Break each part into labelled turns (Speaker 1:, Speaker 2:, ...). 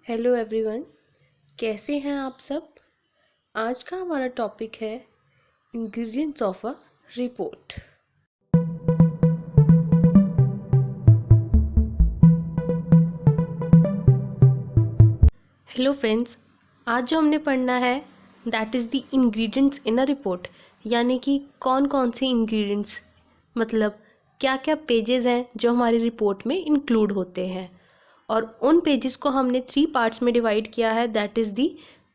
Speaker 1: Hello everyone, कैसे हैं आप सब। आज का हमारा टॉपिक है ingredients of a report. Hello friends, आज जो हमने पढ़ना है that is the ingredients in a report, यानी कि कौन कौन से इंग्रेडिएंट्स, मतलब क्या क्या पेजेस हैं जो हमारी रिपोर्ट में इंक्लूड होते हैं। और उन पेजेस को हमने 3 पार्ट्स में डिवाइड किया है, दैट इज़ दी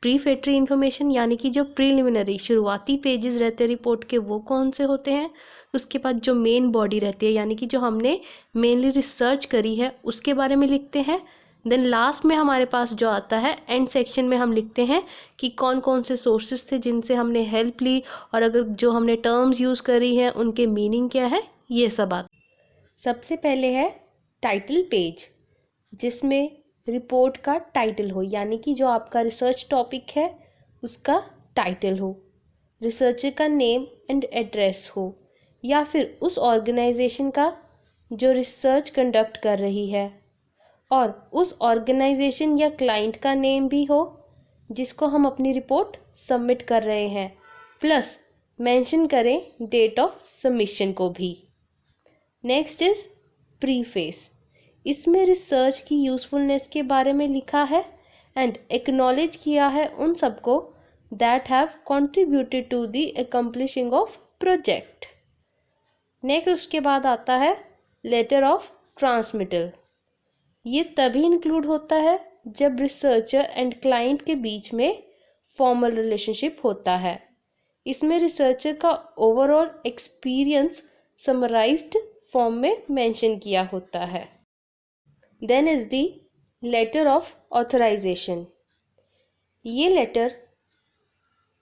Speaker 1: प्रीफेटरी इन्फॉर्मेशन, यानी कि जो प्रीलिमिनरी शुरुआती पेजेस रहते हैं रिपोर्ट के वो कौन से होते हैं। उसके बाद जो मेन बॉडी रहती है, यानी कि जो हमने मेनली रिसर्च करी है उसके बारे में लिखते हैं। देन लास्ट में हमारे पास जो आता है एंड सेक्शन में हम लिखते हैं कि कौन कौन से सोर्सेज थे जिनसे हमने हेल्प ली, और अगर जो हमने टर्म्स यूज़ करी हैं उनके मीनिंग क्या है, ये सब आता। सबसे पहले है टाइटल पेज, जिसमें रिपोर्ट का टाइटल हो, यानी कि जो आपका रिसर्च टॉपिक है उसका टाइटल हो, रिसर्चर का नेम एंड एड्रेस हो, या फिर उस ऑर्गेनाइजेशन का जो रिसर्च कंडक्ट कर रही है, और उस ऑर्गेनाइजेशन या क्लाइंट का नेम भी हो जिसको हम अपनी रिपोर्ट सबमिट कर रहे हैं, प्लस मेंशन करें डेट ऑफ सबमिशन को भी। नेक्स्ट इज प्रीफेस, इसमें रिसर्च की यूज़फुलनेस के बारे में लिखा है एंड एक्नॉलेज किया है उन सबको that have contributed to the accomplishing of project. Next उसके बाद आता है लेटर ऑफ ट्रांसमिटल। ये तभी इंक्लूड होता है जब रिसर्चर एंड क्लाइंट के बीच में फॉर्मल रिलेशनशिप होता है। इसमें रिसर्चर का ओवरऑल एक्सपीरियंस समराइज्ड फॉर्म में मेंशन किया होता है। Then is the letter of authorisation. ये लेटर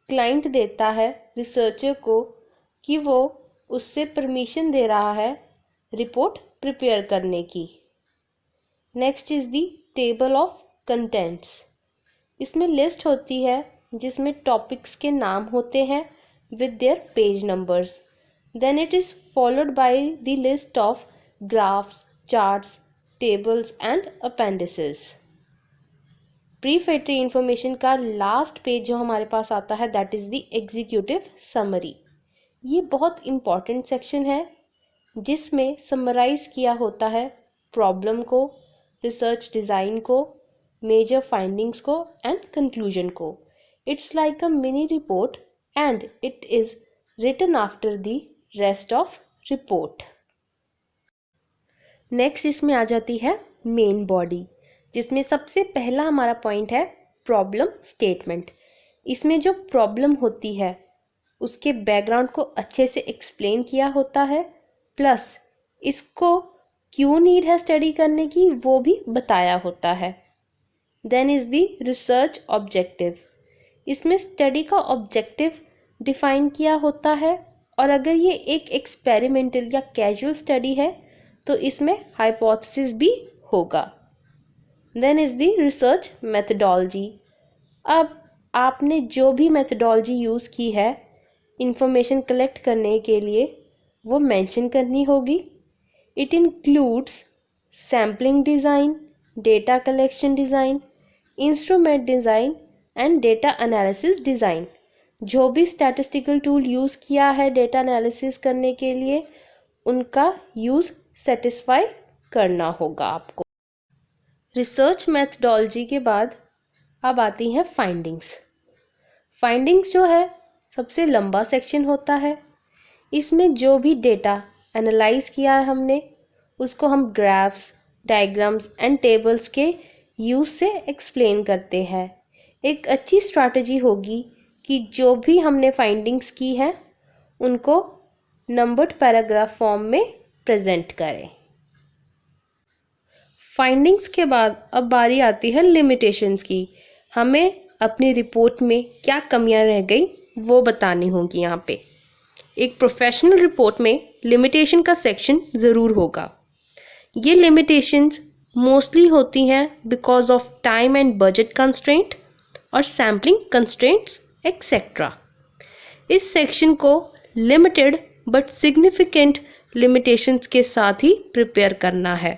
Speaker 1: क्लाइंट देता है रिसर्चर को कि वो उससे परमिशन दे रहा है रिपोर्ट प्रिपेयर करने की। Next is the table of contents. इसमें लिस्ट होती है जिसमें टॉपिक्स के नाम होते हैं with their page numbers. Then it is followed by the list of graphs, charts, tables and appendices. Prefatory information का लास्ट पेज जो हमारे पास आता है that is the executive summary. ये बहुत इम्पॉर्टेंट सेक्शन है जिसमें समराइज किया होता है प्रॉब्लम को, रिसर्च डिज़ाइन को, मेजर फाइंडिंग्स को एंड कंक्लूजन को। It's like a mini report and it is written after the rest of report. Next इसमें आ जाती है मेन बॉडी, जिसमें सबसे पहला हमारा पॉइंट है प्रॉब्लम स्टेटमेंट। इसमें जो प्रॉब्लम होती है उसके बैकग्राउंड को अच्छे से एक्सप्लेन किया होता है, प्लस इसको क्यों नीड है स्टडी करने की वो भी बताया होता है। Then is the research objective. इसमें स्टडी का ऑब्जेक्टिव डिफाइन किया होता है, और अगर ये एक एक्सपेरिमेंटल या कैजुअल स्टडी है तो इसमें हाइपोथेसिस भी होगा। Then is the research methodology. अब आपने जो भी मेथडोलॉजी यूज़ की है इंफॉर्मेशन कलेक्ट करने के लिए वो मेंशन करनी होगी। It includes sampling design, data collection design, instrument design and data analysis design. जो भी स्टैटिस्टिकल टूल यूज़ किया है डेटा एनालिसिस करने के लिए उनका यूज़ सेटिस्फाई करना होगा आपको। रिसर्च मेथडोलॉजी के बाद अब आती हैं फाइंडिंग्स। फाइंडिंग्स जो है सबसे लंबा सेक्शन होता है। इसमें जो भी डेटा एनालाइज किया है हमने उसको हम ग्राफ्स, डायग्राम्स एंड टेबल्स के यूज़ से एक्सप्लेन करते हैं। एक अच्छी स्ट्रैटेजी होगी कि जो भी हमने फाइंडिंग्स की हैं उनको नंबर्ड पैराग्राफ फॉर्म में प्रेजेंट करें। फाइंडिंग्स के बाद अब बारी आती है लिमिटेशंस की। हमें अपनी रिपोर्ट में क्या कमियां रह गई वो बतानी होगी। यहाँ पे एक प्रोफेशनल रिपोर्ट में लिमिटेशन का सेक्शन ज़रूर होगा। ये लिमिटेशंस मोस्टली होती हैं because of time and budget constraint और सैम्पलिंग कंस्ट्रेंट्स एक्सेट्रा। इस सेक्शन को लिमिटेड बट सिग्निफिकेंट लिमिटेशंस के साथ ही प्रिपेयर करना है।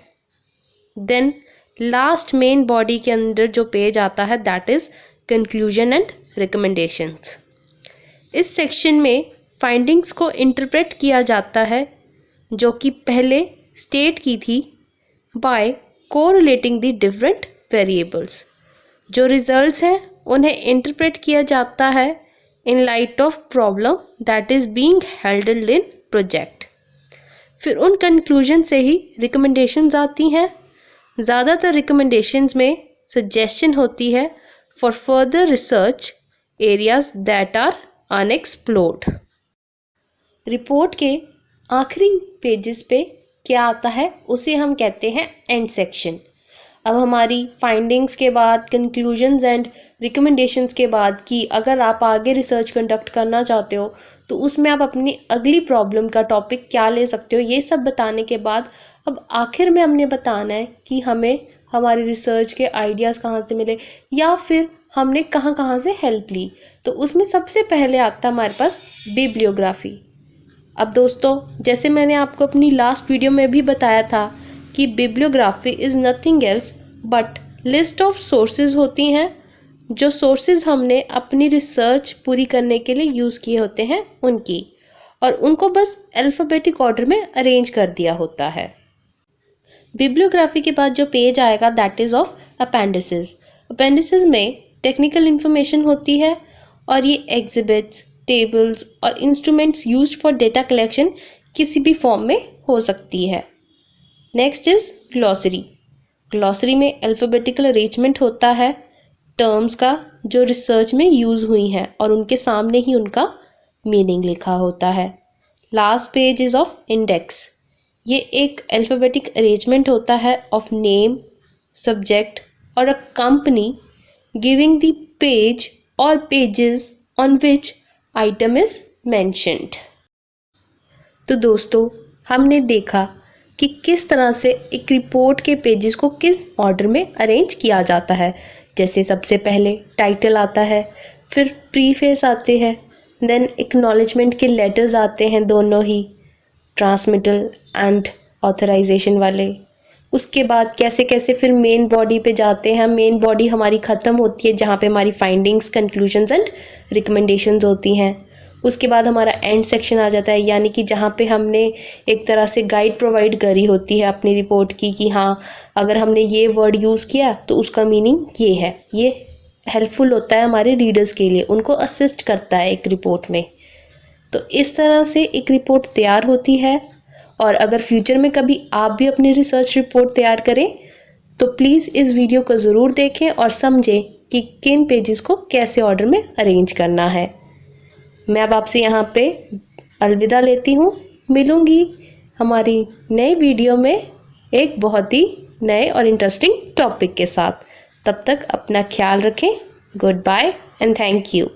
Speaker 1: देन लास्ट मेन बॉडी के अंदर जो पेज आता है that is conclusion and recommendations. इस सेक्शन में फाइंडिंग्स को इंटरप्रेट किया जाता है जो कि पहले स्टेट की थी by correlating the different variables. जो रिजल्ट्स हैं उन्हें इंटरप्रेट किया जाता है in light of problem that is being handled in project. फिर उन कंक्लूजन से ही रिकमेंडेशंस आती हैं। ज़्यादातर रिकमेंडेशंस में सजेशन होती है for further research areas that are unexplored. Report के आखिरी पेजेस पे क्या आता है उसे हम कहते हैं एंड सेक्शन। अब हमारी फाइंडिंग्स के बाद, कंक्लूजन्स एंड रिकमेंडेशंस के बाद कि अगर आप आगे रिसर्च कंडक्ट करना चाहते हो तो उसमें आप अपनी अगली प्रॉब्लम का टॉपिक क्या ले सकते हो, ये सब बताने के बाद अब आखिर में हमने बताना है कि हमें हमारी रिसर्च के आइडियाज़ कहाँ से मिले या फिर हमने कहाँ कहाँ से हेल्प ली। तो उसमें सबसे पहले आता है हमारे पास बिब्लियोग्राफी। अब दोस्तों, जैसे मैंने आपको अपनी लास्ट वीडियो में भी बताया था कि bibliography is nothing else but list of sources होती हैं, जो सोर्सेज हमने अपनी रिसर्च पूरी करने के लिए यूज़ किए होते हैं उनकी, और उनको बस अल्फ़ाबेटिक ऑर्डर में अरेंज कर दिया होता है। बिब्लियोग्राफी के बाद जो पेज आएगा that is of appendices. Appendices में टेक्निकल इन्फॉर्मेशन होती है और ये एग्जिबिट्स, टेबल्स और instruments used for data collection किसी भी फॉर्म में हो सकती है। Next is glossary. ग्लॉसरी में अल्फ़ाबेटिकल अरेंजमेंट होता है टर्म्स का जो रिसर्च में यूज़ हुई हैं और उनके सामने ही उनका मीनिंग लिखा होता है। Last page is of index. ये एक अल्फ़ाबेटिक अरेंजमेंट होता है ऑफ नेम, सब्जेक्ट और a company giving the page और pages on which item is mentioned. तो दोस्तों, हमने देखा कि किस तरह से एक रिपोर्ट के पेजेस को किस ऑर्डर में अरेंज किया जाता है। जैसे सबसे पहले टाइटल आता है, फिर प्रीफेस आते हैं, देन एक्नॉलेजमेंट के लेटर्स आते हैं दोनों ही, ट्रांसमिटल एंड ऑथराइजेशन वाले। उसके बाद कैसे कैसे फिर मेन बॉडी पे जाते हैं। मेन बॉडी हमारी ख़त्म होती है जहाँ पे हमारी फाइंडिंग्स, कंक्लूजन्स एंड रिकमेंडेशंस होती हैं। उसके बाद हमारा एंड सेक्शन आ जाता है, यानी कि जहाँ पे हमने एक तरह से गाइड प्रोवाइड करी होती है अपनी रिपोर्ट की कि हाँ, अगर हमने ये वर्ड यूज़ किया तो उसका मीनिंग ये है। ये हेल्पफुल होता है हमारे रीडर्स के लिए, उनको असिस्ट करता है एक रिपोर्ट में। तो इस तरह से एक रिपोर्ट तैयार होती है। और अगर फ्यूचर में कभी आप भी अपनी रिसर्च रिपोर्ट तैयार करें तो प्लीज़ इस वीडियो को ज़रूर देखें और समझें कि किन पेजेस को कैसे ऑर्डर में अरेंज करना है। मैं अब आपसे यहाँ पे अलविदा लेती हूँ। मिलूँगी हमारी नई वीडियो में एक बहुत ही नए और इंटरेस्टिंग टॉपिक के साथ। तब तक अपना ख्याल रखें। Good bye and thank you.